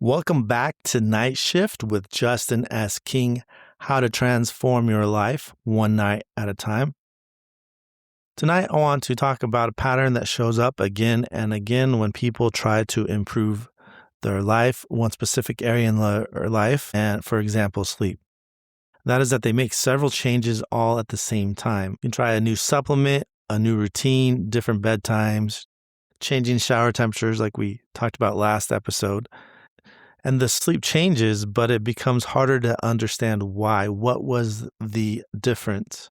Welcome back to Night Shift with Justin S. King, how to transform your life one night at a time. Tonight, I want to talk about a pattern that shows up again and again when people try to improve their life, one specific area in their life, and for example, sleep. That is that they make several changes all at the same time. You can try a new supplement, a new routine, different bedtimes, changing shower temperatures like we talked about last episode. And the sleep changes, but it becomes harder to understand why. What was the difference?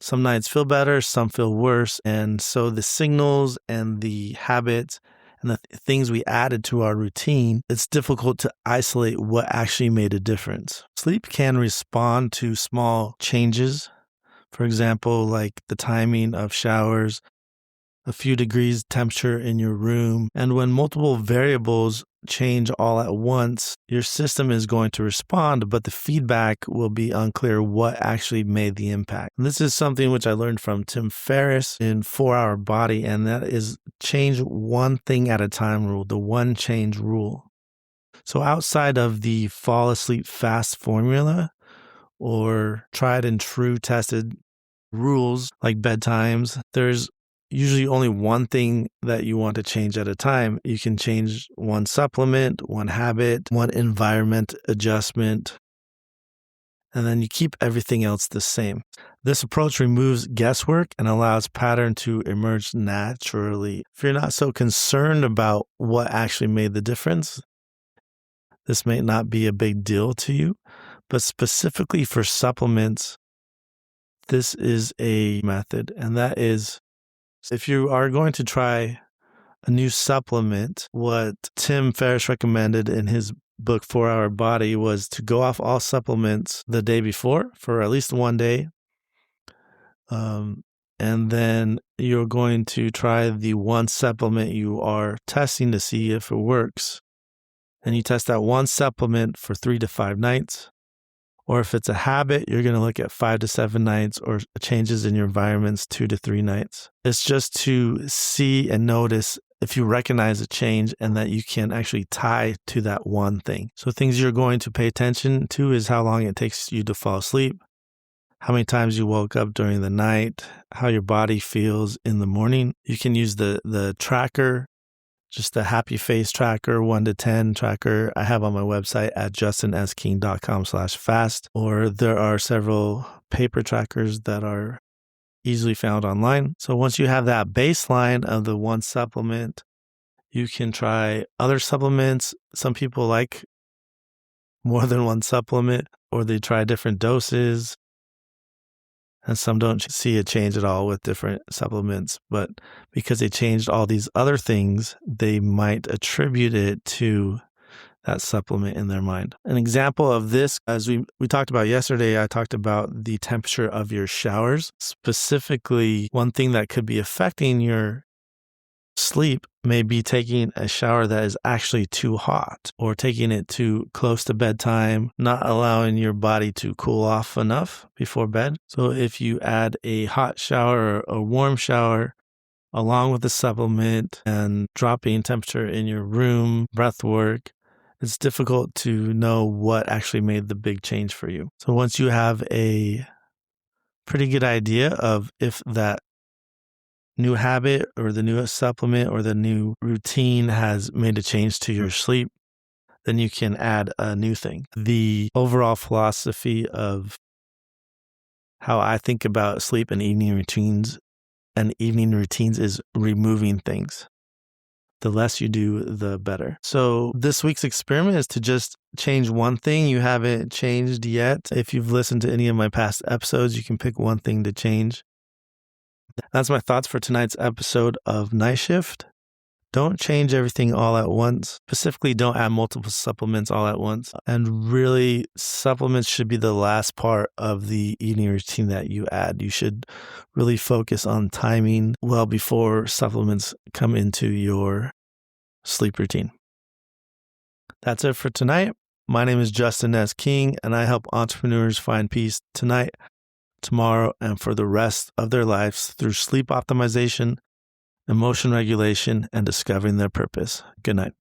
Some nights feel better, some feel worse. And so the signals and the habits and the things we added to our routine, it's difficult to isolate what actually made a difference. Sleep can respond to small changes. For example, like the timing of showers, a few degrees temperature in your room. And when multiple variables change all at once, your system is going to respond, but the feedback will be unclear what actually made the impact. And this is something which I learned from Tim Ferriss in 4 Hour Body, and that is change one thing at a time rule, the one change rule. So outside of the fall asleep fast formula or tried and true tested rules like bedtimes, there's usually only one thing that you want to change at a time. You can change one supplement, one habit, one environment adjustment, and then you keep everything else the same. This approach removes guesswork and allows pattern to emerge naturally. If you're not so concerned about what actually made the difference, this may not be a big deal to you, but specifically for supplements, this is a method, and that is if you are going to try a new supplement, what Tim Ferriss recommended in his book, 4 Hour Body, was to go off all supplements the day before for at least one day. And then you're going to try the one supplement you are testing to see if it works. And you test that one supplement for 3 to 5 nights. Or if it's a habit, you're going to look at 5 to 7 nights, or changes in your environments 2 to 3 nights. It's just to see and notice if you recognize a change and that you can actually tie to that one thing. So things you're going to pay attention to is how long it takes you to fall asleep, how many times you woke up during the night, how your body feels in the morning. You can use the tracker, just the happy face tracker, 1 to 10 tracker I have on my website at justinsking.com/fast, or there are several paper trackers that are easily found online. So once you have that baseline of the one supplement, you can try other supplements. Some people like more than one supplement, or they try different doses. And some don't see a change at all with different supplements, but because they changed all these other things, they might attribute it to that supplement in their mind. An example of this, as we talked about yesterday, I talked about the temperature of your showers. Specifically, one thing that could be affecting your sleep may be taking a shower that is actually too hot, or taking it too close to bedtime, not allowing your body to cool off enough before bed. So if you add a hot shower or a warm shower along with the supplement and dropping temperature in your room, breath work, it's difficult to know what actually made the big change for you. So once you have a pretty good idea of if that new habit or the new supplement or the new routine has made a change to your sleep, then you can add a new thing. The overall philosophy of how I think about sleep and evening routines is removing things. The less you do, the better. So this week's experiment is to just change one thing you haven't changed yet. If you've listened to any of my past episodes, you can pick one thing to change. That's my thoughts for tonight's episode of Night Shift. Don't change everything all at once. Specifically, don't add multiple supplements all at once. And really, supplements should be the last part of the evening routine that you add. You should really focus on timing well before supplements come into your sleep routine. That's it for tonight. My name is Justin S. King, and I help entrepreneurs find peace tonight, tomorrow, and for the rest of their lives through sleep optimization, emotion regulation, and discovering their purpose. Good night.